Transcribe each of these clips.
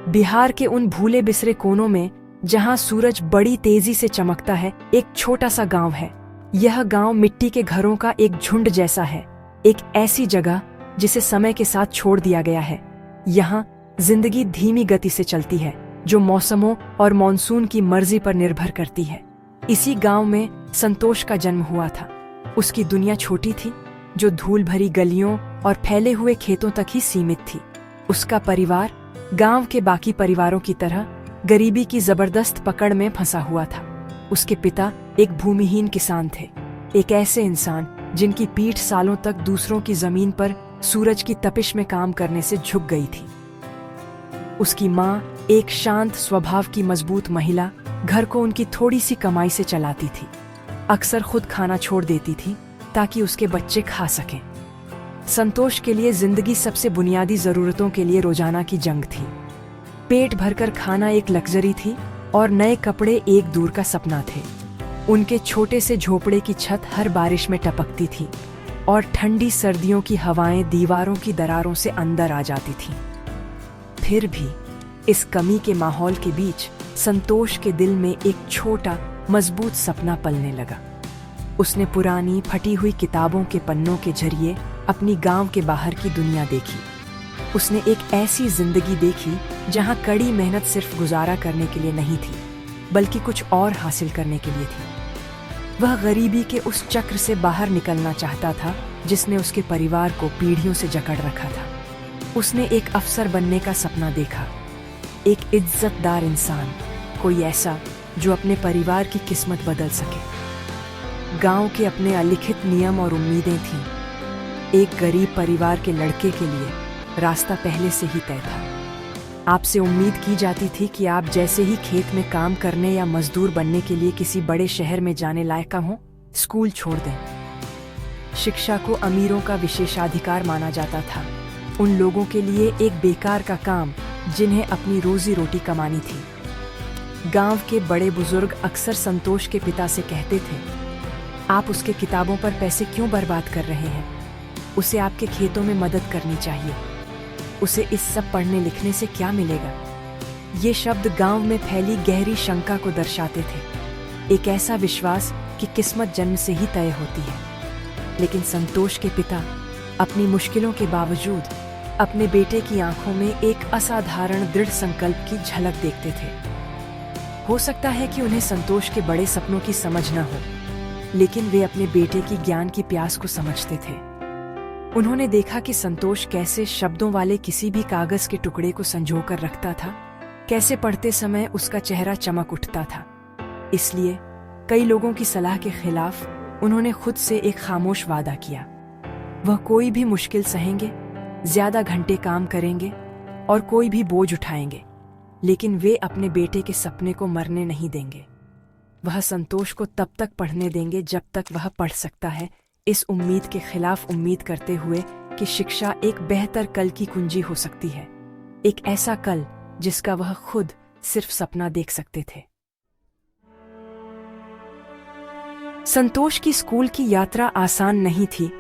बिहार के उन भूले बिसरे कोनों में जहां सूरज बड़ी तेजी से चमकता है, एक छोटा सा गांव है। यह गांव मिट्टी के घरों का एक झुंड जैसा है, एक ऐसी जगह जिसे समय के साथ छोड़ दिया गया है। यहाँ जिंदगी धीमी गति से चलती है, जो मौसमों और मॉनसून की मर्जी पर निर्भर करती है। इसी गांव में संतोष का जन्म हुआ था। उसकी दुनिया छोटी थी, जो धूल भरी गलियों और फैले हुए खेतों तक ही सीमित थी। उसका परिवार गांव के बाकी परिवारों की तरह गरीबी की जबरदस्त पकड़ में फंसा हुआ था। उसके पिता एक भूमिहीन किसान थे, एक ऐसे इंसान जिनकी पीठ सालों तक दूसरों की जमीन पर सूरज की तपिश में काम करने से झुक गई थी। उसकी माँ एक शांत स्वभाव की मजबूत महिला घर को उनकी थोड़ी सी कमाई से चलाती थी। अक्सर खुद खाना छोड़ देती थी ताकि उसके बच्चे खा सकें। संतोष के लिए जिंदगी सबसे बुनियादी जरूरतों के लिए रोजाना की जंग थी। पेट भरकर खाना एक लग्जरी थी और नए कपड़े एक दूर का सपना थे। उनके छोटे से झोपड़े की छत हर बारिश में टपकती थी और ठंडी सर्दियों की हवाएं दीवारों की दरारों से अंदर आ जाती थीं। फिर भी इस कमी के माहौल के बीच संतोष के दिल में एक छोटा मजबूत सपना पलने लगा। उसने पुरानी फटी हुई किताबों के पन्नों के जरिए अपनी गांव के बाहर की दुनिया देखी। उसने एक ऐसी जिंदगी देखी जहां कड़ी मेहनत सिर्फ गुजारा करने के लिए नहीं थी, बल्कि कुछ और हासिल करने के लिए थी। वह गरीबी के उस चक्र से बाहर निकलना चाहता था जिसने उसके परिवार को पीढ़ियों से जकड़ रखा था। उसने एक अफसर बनने का सपना देखा, एक इज्जतदार इंसान, कोई ऐसा जो अपने परिवार की किस्मत बदल सके। गांव के अपने अलिखित नियम और उम्मीदें थीं। एक गरीब परिवार के लड़के के लिए रास्ता पहले से ही तय था। आपसे उम्मीद की जाती थी कि आप जैसे ही खेत में काम करने या मजदूर बनने के लिए किसी बड़े शहर में जाने लायक हों, स्कूल छोड़ दें। शिक्षा को अमीरों का विशेषाधिकार माना जाता था, उन लोगों के लिए एक बेकार का काम जिन्हें अपनी रोजी रोटी कमानी थी। गांव के बड़े बुजुर्ग अक्सर संतोष के पिता से कहते थे, आप उसके किताबों पर पैसे क्यों बर्बाद कर रहे हैं? उसे आपके खेतों में मदद करनी चाहिए। उसे इस सब पढ़ने लिखने से क्या मिलेगा? ये शब्द गांव में फैली गहरी शंका को दर्शाते थे, एक ऐसा विश्वास कि किस्मत जन्म से ही तय होती है। लेकिन संतोष के पिता अपनी मुश्किलों के बावजूद अपने बेटे की आंखों में एक असाधारण दृढ़ संकल्प की झलक देखते थे। हो सकता है कि उन्हें संतोष के बड़े सपनों की समझ न हो, लेकिन वे अपने बेटे की ज्ञान की प्यास को समझते थे। उन्होंने देखा कि संतोष कैसे शब्दों वाले किसी भी कागज के टुकड़े को संजोकर रखता था, कैसे पढ़ते समय उसका चेहरा चमक उठता था। इसलिए कई लोगों की सलाह के खिलाफ उन्होंने खुद से एक खामोश वादा किया। वह कोई भी मुश्किल सहेंगे, ज्यादा घंटे काम करेंगे और कोई भी बोझ उठाएंगे, लेकिन वे अपने बेटे के सपने को मरने नहीं देंगे। वह संतोष को तब तक पढ़ने देंगे जब तक वह पढ़ सकता है, इस उम्मीद के खिलाफ उम्मीद करते हुए कि शिक्षा एक बेहतर कल की कुंजी हो सकती है, एक ऐसा कल जिसका वह खुद सिर्फ सपना देख सकते थे। संतोष की स्कूल की यात्रा आसान नहीं थी।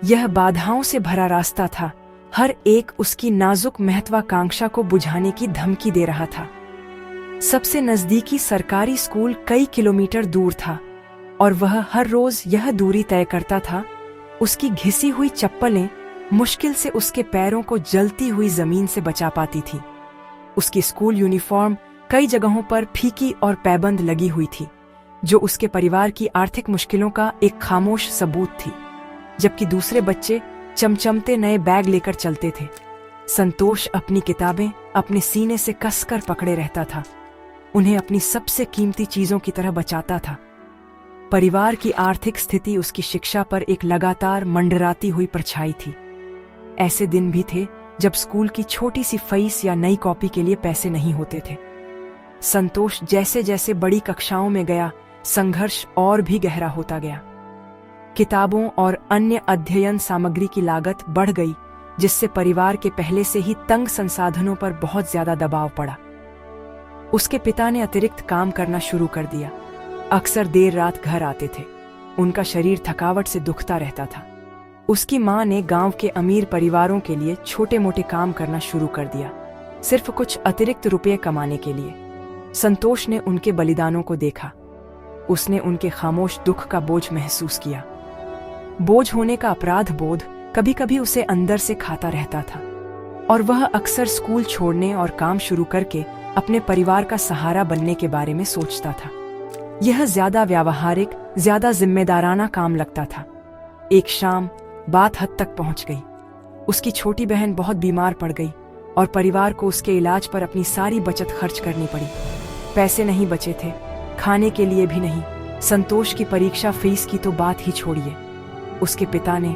यह बाधाओं से भरा रास्ता था, हर एक उसकी नाजुक महत्वाकांक्षा को बुझाने की धमकी दे रहा था। सबसे नजदीकी सरकारी स्कूल कई किलोमीटर दूर था और वह हर रोज यह दूरी तय करता था। उसकी घिसी हुई चप्पलें मुश्किल से उसके पैरों को जलती हुई जमीन से बचा पाती थी। उसकी स्कूल यूनिफॉर्म कई जगहों पर फीकी और पैबंद लगी हुई थी, जो उसके परिवार की आर्थिक मुश्किलों का एक खामोश सबूत थी। जबकि दूसरे बच्चे चमचमते नए बैग लेकर चलते थे, संतोष अपनी किताबें अपने सीने से कसकर पकड़े रहता था, उन्हें अपनी सबसे कीमती चीजों की तरह बचाता था। परिवार की आर्थिक स्थिति उसकी शिक्षा पर एक लगातार मंडराती हुई परछाई थी। ऐसे दिन भी थे जब स्कूल की छोटी सी फीस या नई कॉपी के लिए पैसे नहीं होते थे। संतोष जैसे जैसे बड़ी कक्षाओं में गया, संघर्ष और भी गहरा होता गया। किताबों और अन्य अध्ययन सामग्री की लागत बढ़ गई, जिससे परिवार के पहले से ही तंग संसाधनों पर बहुत ज्यादा दबाव पड़ा। उसके पिता ने अतिरिक्त काम करना शुरू कर दिया, अक्सर देर रात घर आते थे। उनका शरीर थकावट से दुखता रहता था। उसकी माँ ने गांव के अमीर परिवारों के लिए छोटे मोटे काम करना शुरू कर दिया। सिर्फ कुछ अतिरिक्त रुपये कमाने के लिए। संतोष ने उनके बलिदानों को देखा। उसने उनके खामोश दुख का बोझ महसूस किया। बोझ होने का अपराध बोध कभी कभी उसे अंदर से खाता रहता था, और वह अक्सर स्कूल छोड़ने और काम शुरू करके अपने परिवार का सहारा बनने के बारे में सोचता था। यह ज्यादा व्यावहारिक, ज्यादा जिम्मेदाराना काम लगता था। एक शाम बात हद तक पहुंच गई। उसकी छोटी बहन बहुत बीमार पड़ गई और परिवार को उसके इलाज पर अपनी सारी बचत खर्च करनी पड़ी। पैसे नहीं बचे थे, खाने के लिए भी नहीं। संतोष की परीक्षा फीस की तो बात ही छोड़िए। उसके पिता ने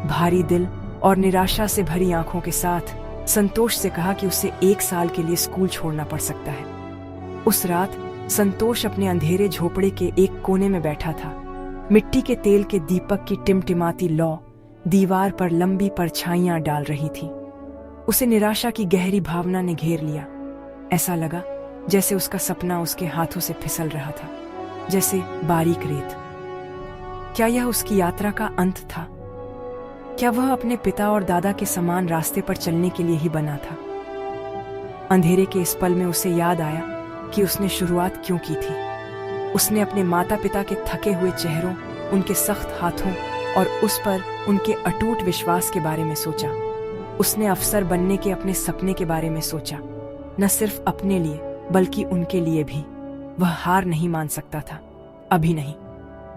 भारी दिल और निराशा से भरी आंखों के साथ संतोष से कहा कि उसे 1 साल के लिए स्कूल छोड़ना पड़ सकता है। उस रात संतोष अपने अंधेरे झोपड़े के एक कोने में बैठा था। मिट्टी के तेल के दीपक की टिमटिमाती लौ दीवार पर लंबी परछाइयां डाल रही थी। उसे निराशा की गहरी भावना ने घेर लिया। ऐसा लगा जैसे उसका सपना उसके हाथों से फिसल रहा था, जैसे बारीक रेत। क्या यह उसकी यात्रा का अंत था? क्या वह अपने पिता और दादा के समान रास्ते पर चलने के लिए ही बना था? अंधेरे के इस पल में उसे याद आया कि उसने शुरुआत क्यों की थी। उसने अपने माता पिता के थके हुए चेहरों, उनके सख्त हाथों और उस पर उनके अटूट विश्वास के बारे में सोचा। उसने अफसर बनने के अपने सपने के बारे में सोचा, न सिर्फ अपने लिए बल्कि उनके लिए भी। वह हार नहीं मान सकता था, अभी नहीं।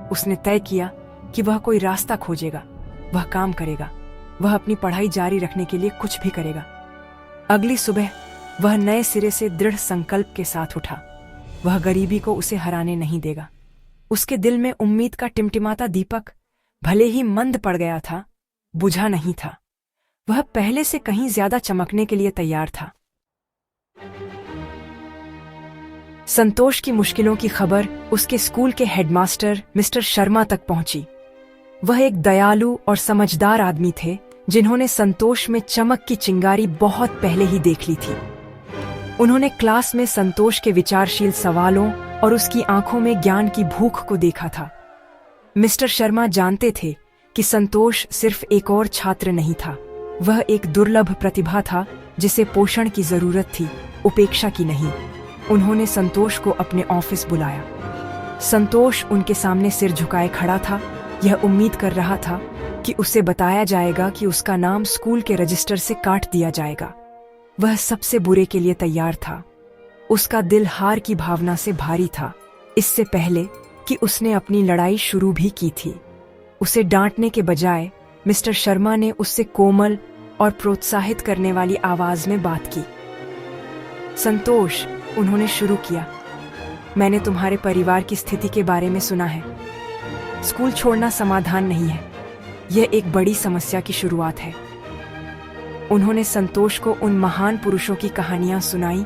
उसने तय किया कि वह कोई रास्ता खोजेगा, वह काम करेगा, वह अपनी पढ़ाई जारी रखने के लिए कुछ भी करेगा। अगली सुबह वह नए सिरे से दृढ़ संकल्प के साथ उठा। वह गरीबी को उसे हराने नहीं देगा। उसके दिल में उम्मीद का टिमटिमाता दीपक भले ही मंद पड़ गया था, बुझा नहीं था। वह पहले से कहीं ज्यादा चमकने के लिए तैयार था। संतोष की मुश्किलों की खबर उसके स्कूल के हेडमास्टर मिस्टर शर्मा तक पहुंची। वह एक दयालु और समझदार आदमी थे जिन्होंने संतोष में चमक की चिंगारी बहुत पहले ही देख ली थी। उन्होंने क्लास में संतोष के विचारशील सवालों और उसकी आंखों में ज्ञान की भूख को देखा था। मिस्टर शर्मा जानते थे कि संतोष सिर्फ एक और छात्र नहीं था, वह एक दुर्लभ प्रतिभा था जिसे पोषण की जरूरत थी, उपेक्षा की नहीं। उन्होंने संतोष को अपने ऑफिस बुलाया। संतोष उनके सामने सिर झुकाए खड़ा था। यह उम्मीद कर रहा था कि उसे बताया जाएगा कि उसका नाम स्कूल के रजिस्टर से काट दिया जाएगा। वह सबसे बुरे के लिए तैयार था। उसका दिल हार की भावना से भारी था, इससे पहले कि उसने अपनी लड़ाई शुरू भी की थी। उसे डांटने के बजाय मिस्टर शर्मा ने उससे कोमल और प्रोत्साहित करने वाली आवाज में बात की। संतोष, उन्होंने शुरू किया, मैंने तुम्हारे परिवार की स्थिति के बारे में सुना है। स्कूल छोड़ना समाधान नहीं है, यह एक बड़ी समस्या की शुरुआत है। उन्होंने संतोष को उन महान पुरुषों की कहानियां सुनाई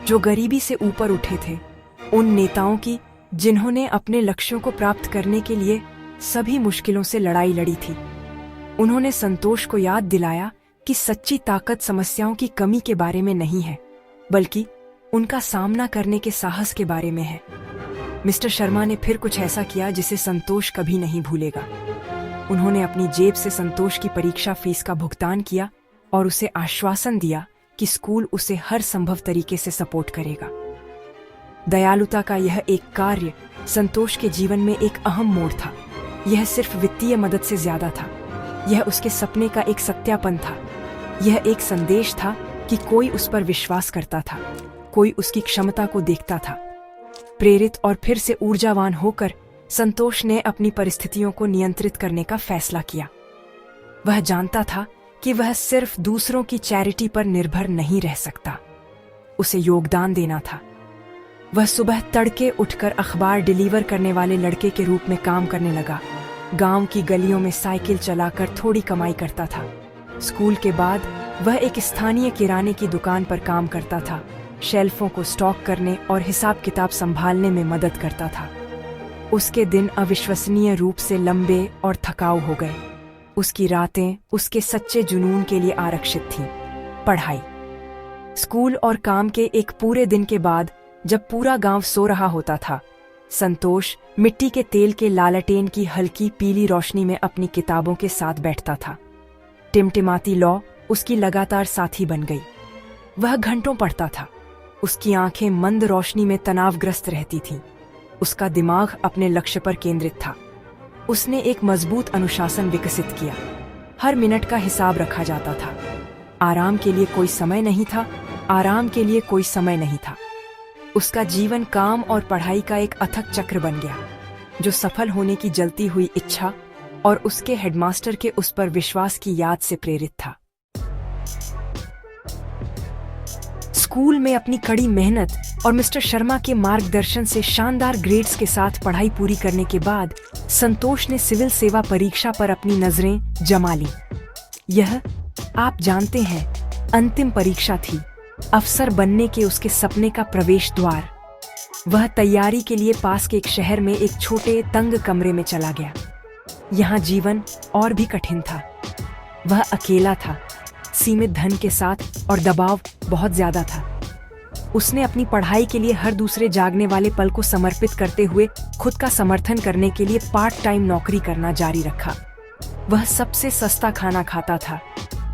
जो गरीबी से ऊपर उठे थे, उन नेताओं की जिन्होंने अपने लक्ष्यों को प्राप्त करने के लिए सभी मुश्किलों से लड़ाई लड़ी थी। उन्होंने संतोष को याद दिलाया कि सच्ची ताकत समस्याओं की कमी के बारे में नहीं है, बल्कि उनका सामना करने के साहस के बारे में है। मिस्टर शर्मा ने फिर कुछ ऐसा किया जिसे संतोष कभी नहीं भूलेगा। उन्होंने अपनी जेब से संतोष की परीक्षा फीस का भुगतान किया और उसे आश्वासन दिया कि स्कूल उसे हर संभव तरीके से सपोर्ट करेगा। दयालुता का यह एक कार्य संतोष के जीवन में एक अहम मोड़ था। यह सिर्फ वित्तीय मदद से ज्यादा था, यह उसके सपने का एक सत्यापन था। यह एक संदेश था कि कोई उस पर विश्वास करता था, कोई उसकी क्षमता को देखता था। प्रेरित और फिर से ऊर्जावान होकर संतोष ने अपनी परिस्थितियों को नियंत्रित करने का फैसला किया। वह जानता था कि वह सिर्फ दूसरों की चैरिटी पर निर्भर नहीं रह सकता, उसे योगदान देना था। वह सुबह तड़के उठकर अखबार डिलीवर करने वाले लड़के के रूप में काम करने लगा। गांव की गलियों में साइकिल चलाकर थोड़ी कमाई करता था। स्कूल के बाद वह एक स्थानीय किराने की दुकान पर काम करता था, शेल्फों को स्टॉक करने और हिसाब किताब संभालने में मदद करता था। उसके दिन अविश्वसनीय रूप से लंबे और थकाऊ हो गए। उसकी रातें उसके सच्चे जुनून के लिए आरक्षित थीं। पढ़ाई, स्कूल और काम के एक पूरे दिन के बाद जब पूरा गांव सो रहा होता था, संतोष मिट्टी के तेल के लालटेन की हल्की पीली रोशनी में अपनी किताबों के साथ बैठता था। टिमटिमाती लौ उसकी लगातार साथी बन गई। वह घंटों पढ़ता था। उसकी आंखें मंद रोशनी में तनावग्रस्त रहती थीं। उसका दिमाग अपने लक्ष्य पर केंद्रित था। उसने एक मजबूत अनुशासन विकसित किया। हर मिनट का हिसाब रखा जाता था। आराम के लिए कोई समय नहीं था। आराम के लिए कोई समय नहीं था। उसका जीवन काम और पढ़ाई का एक अथक चक्र बन गया, जो सफल होने की जलती हुई इच्छा और उसके हेडमास्टर के उस पर विश्वास की याद से प्रेरित था। स्कूल में अपनी कड़ी मेहनत और मिस्टर शर्मा के मार्गदर्शन से शानदार ग्रेड्स के साथ पढ़ाई पूरी करने के बाद संतोष ने सिविल सेवा परीक्षा पर अपनी नजरें जमा ली। यह, आप जानते हैं, अंतिम परीक्षा थी, अफसर बनने के उसके सपने का प्रवेश द्वार। वह तैयारी के लिए पास के एक शहर में एक छोटे तंग कमरे में चला गया। यहाँ जीवन और भी कठिन था। वह अकेला था, सीमित धन के साथ, और दबाव बहुत ज्यादा था। उसने अपनी पढ़ाई के लिए हर दूसरे जागने वाले पल को समर्पित करते हुए खुद का समर्थन करने के लिए पार्ट टाइम नौकरी करना जारी रखा। वह सबसे सस्ता खाना खाता था,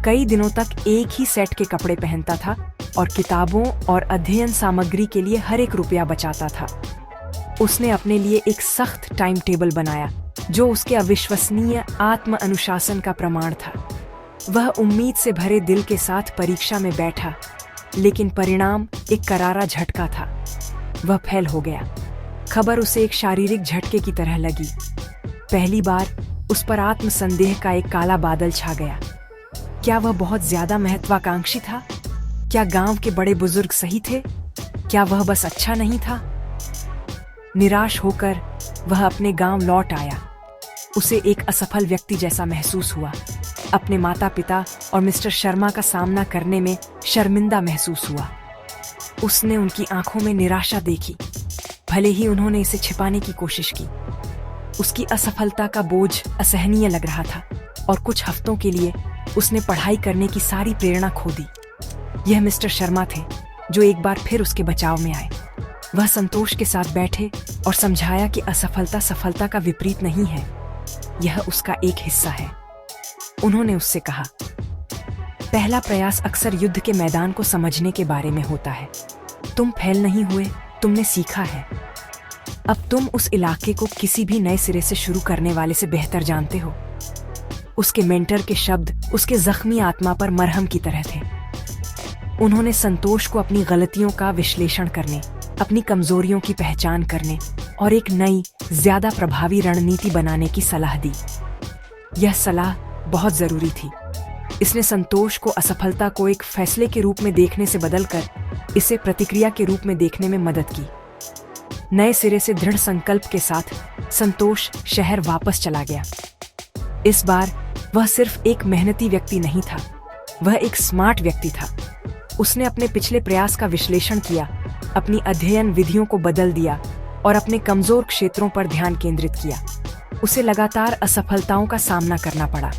कई दिनों तक एक ही सेट के कपड़े पहनता था और किताबों और अध्ययन सामग्री के लिए हर एक रुपया बचाता था। उसने अपने लिए एक सख्त टाइम टेबल बनाया, जो उसके अविश्वसनीय आत्म अनुशासन का प्रमाण था। वह उम्मीद से भरे दिल के साथ परीक्षा में बैठा, लेकिन परिणाम एक करारा झटका था। वह फेल हो गया। खबर उसे एक शारीरिक झटके की तरह लगी। पहली बार उस पर आत्मसंदेह का एक काला बादल छा गया। क्या वह बहुत ज्यादा महत्वाकांक्षी था? क्या गांव के बड़े बुजुर्ग सही थे? क्या वह बस अच्छा नहीं था? निराश होकर वह अपने गांव लौट आया। उसे एक असफल व्यक्ति जैसा महसूस हुआ। अपने माता पिता और मिस्टर शर्मा का सामना करने में शर्मिंदा महसूस हुआ। उसने उनकी आंखों में निराशा देखी, भले ही उन्होंने इसे छिपाने की कोशिश की। उसकी असफलता का बोझ असहनीय लग रहा था और कुछ हफ्तों के लिए उसने पढ़ाई करने की सारी प्रेरणा खो दी। यह मिस्टर शर्मा थे जो एक बार फिर उसके बचाव में आए। वह संतोष के साथ बैठे और समझाया कि असफलता सफलता का विपरीत नहीं है, यह उसका एक हिस्सा है। उन्होंने उससे कहा, पहला प्रयास अक्सर युद्ध के मैदान को समझने के बारे में होता है। तुम फेल नहीं हुए, तुमने सीखा है। अब तुम उस इलाके को किसी भी नए सिरे से शुरू करने वाले से बेहतर जानते हो। उसके मेंटर के शब्द उसके जख्मी आत्मा पर मरहम की तरह थे। उन्होंने संतोष को अपनी गलतियों का विश्लेषण करने, अपनी कमजोरियों की पहचान करने और एक नई, ज्यादा प्रभावी रणनीति बनाने की सलाह दी। यह सलाह बहुत जरूरी थी। इसने संतोष को असफलता को एक फैसले के रूप में देखने से बदलकर इसे प्रतिक्रिया के रूप में देखने में मदद की। नए सिरे से दृढ़ संकल्प के साथ संतोष शहर वापस चला गया। इस बार वह सिर्फ एक मेहनती व्यक्ति नहीं था, वह एक स्मार्ट व्यक्ति था। उसने अपने पिछले प्रयास का विश्लेषण किया, अपनी अध्ययन विधियों को बदल दिया और अपने कमजोर क्षेत्रों पर ध्यान केंद्रित किया। उसे लगातार असफलताओं का सामना करना पड़ा।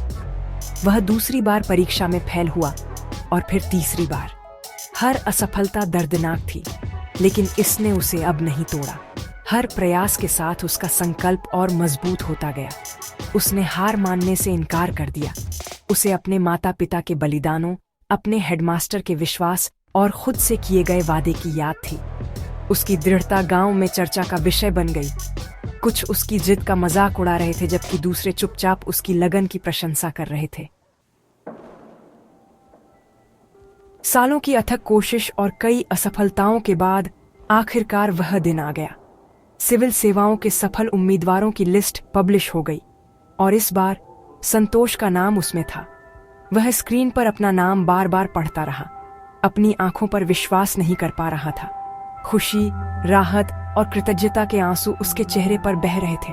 वह दूसरी बार परीक्षा में फेल हुआ और फिर तीसरी बार। हर असफलता दर्दनाक थी, लेकिन इसने उसे अब नहीं तोड़ा। हर प्रयास के साथ उसका संकल्प और मजबूत होता गया। उसने हार मानने से इनकार कर दिया। उसे अपने माता पिता के बलिदानों, अपने हेडमास्टर के विश्वास और खुद से किए गए वादे की याद थी। उसकी दृढ़ता गांव में चर्चा का विषय बन गई। कुछ उसकी जिद का मजाक उड़ा रहे थे, जबकि दूसरे चुपचाप उसकी लगन की प्रशंसा कर रहे थे। सालों की अथक कोशिश और कई असफलताओं के बाद आखिरकार वह दिन आ गया। सिविल सेवाओं के सफल उम्मीदवारों की लिस्ट पब्लिश हो गई और इस बार संतोष का नाम उसमें था। वह स्क्रीन पर अपना नाम बार बार पढ़ता रहा। अपनी आंखों पर विश्वास नहीं कर पा रहा था। खुशी, राहत और कृतज्ञता के आंसू उसके चेहरे पर बह रहे थे।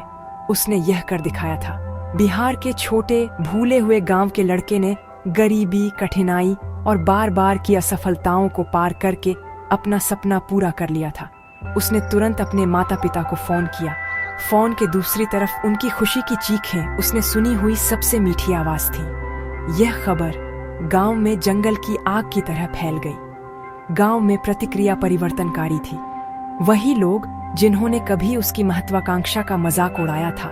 उसने यह कर दिखाया था। बिहार के छोटे भूले हुए गांव के लड़के ने गरीबी, कठिनाई और बार बार की असफलताओं को पार करके अपना सपना पूरा कर लिया था। उसने तुरंत अपने माता पिता को फोन किया। फोन के दूसरी तरफ उनकी खुशी की चीखें उसने सुनी हुई सबसे मीठी आवाज थी। यह खबर गांव में जंगल की आग की तरह फैल गई। गांव में प्रतिक्रिया परिवर्तनकारी थी। वही लोग जिन्होंने कभी उसकी महत्वाकांक्षा का मजाक उड़ाया था,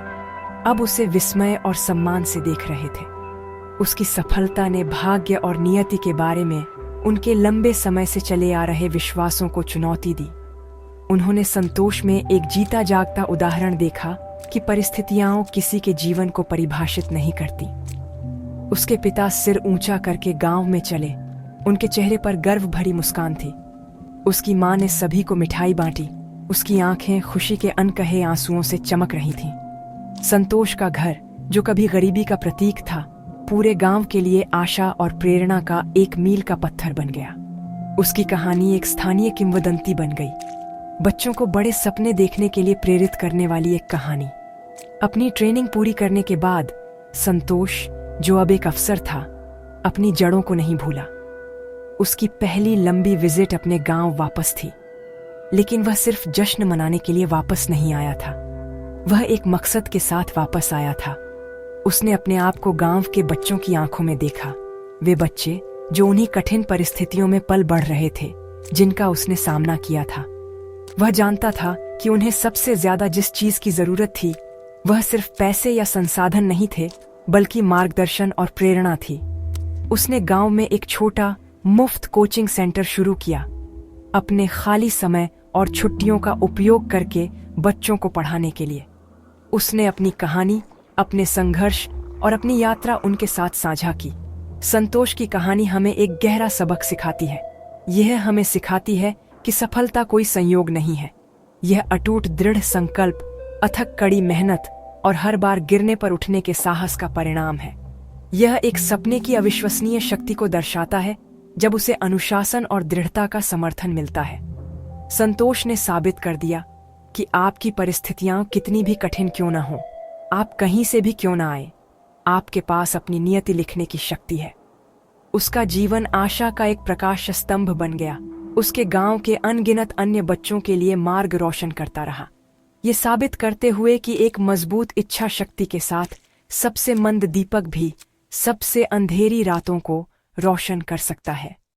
अब उसे विस्मय और सम्मान से देख रहे थे। उसकी सफलता ने भाग्य और नियति के बारे में उनके लंबे समय से चले आ रहे विश्वासों को चुनौती दी। उन्होंने संतोष में एक जीता जागता उदाहरण देखा कि परिस्थितियां किसी के जीवन को परिभाषित नहीं करती। उसके पिता सिर ऊंचा करके गांव में चले। उनके चेहरे पर गर्व भरी मुस्कान थी। उसकी मां ने सभी को मिठाई बांटी। उसकी आंखें खुशी के अनकहे आंसुओं से चमक रही थीं। संतोष का घर, जो कभी गरीबी का प्रतीक था, पूरे गांव के लिए आशा और प्रेरणा का एक मील का पत्थर बन गया। उसकी कहानी एक स्थानीय किंवदंती बन गई, बच्चों को बड़े सपने देखने के लिए प्रेरित करने वाली एक कहानी। अपनी ट्रेनिंग पूरी करने के बाद संतोष, जो अब एक अफसर था, अपनी जड़ों को नहीं भूला। उसकी पहली लंबी विजिट अपने गांव वापस थी, लेकिन वह सिर्फ जश्न मनाने के लिए वापस नहीं आया था। वह एक मकसद के साथ वापस आया था। उसने अपने आप को गांव के बच्चों की आंखों में देखा, वे बच्चे जो उन्हीं कठिन परिस्थितियों में पल बढ़ रहे थे जिनका उसने सामना किया था। वह जानता था कि उन्हें सबसे ज्यादा जिस चीज की जरूरत थी, वह सिर्फ पैसे या संसाधन नहीं थे, बल्कि मार्गदर्शन और प्रेरणा थी। उसने गांव में एक छोटा मुफ्त कोचिंग सेंटर शुरू किया, अपने खाली समय और छुट्टियों का उपयोग करके बच्चों को पढ़ाने के लिए। उसने अपनी कहानी, अपने संघर्ष और अपनी यात्रा उनके साथ साझा की। संतोष की कहानी हमें एक गहरा सबक सिखाती है। यह हमें सिखाती है कि सफलता कोई संयोग नहीं है। यह अटूट दृढ़ संकल्प, अथक कड़ी मेहनत और हर बार गिरने पर उठने के साहस का परिणाम है। यह एक सपने की अविश्वसनीय शक्ति को दर्शाता है जब उसे अनुशासन और दृढ़ता का समर्थन मिलता है। संतोष ने साबित कर दिया कि आपकी परिस्थितियां कितनी भी कठिन क्यों न हो, आप कहीं से भी क्यों न आए, आपके पास अपनी नियति लिखने की शक्ति है। उसका जीवन आशा का एक प्रकाश स्तंभ बन गया। उसके गांव के अनगिनत अन्य बच्चों के लिए मार्ग रोशन करता रहा, ये साबित करते हुए कि एक मजबूत इच्छा शक्ति के साथ सबसे मंद दीपक भी सबसे अंधेरी रातों को रोशन कर सकता है।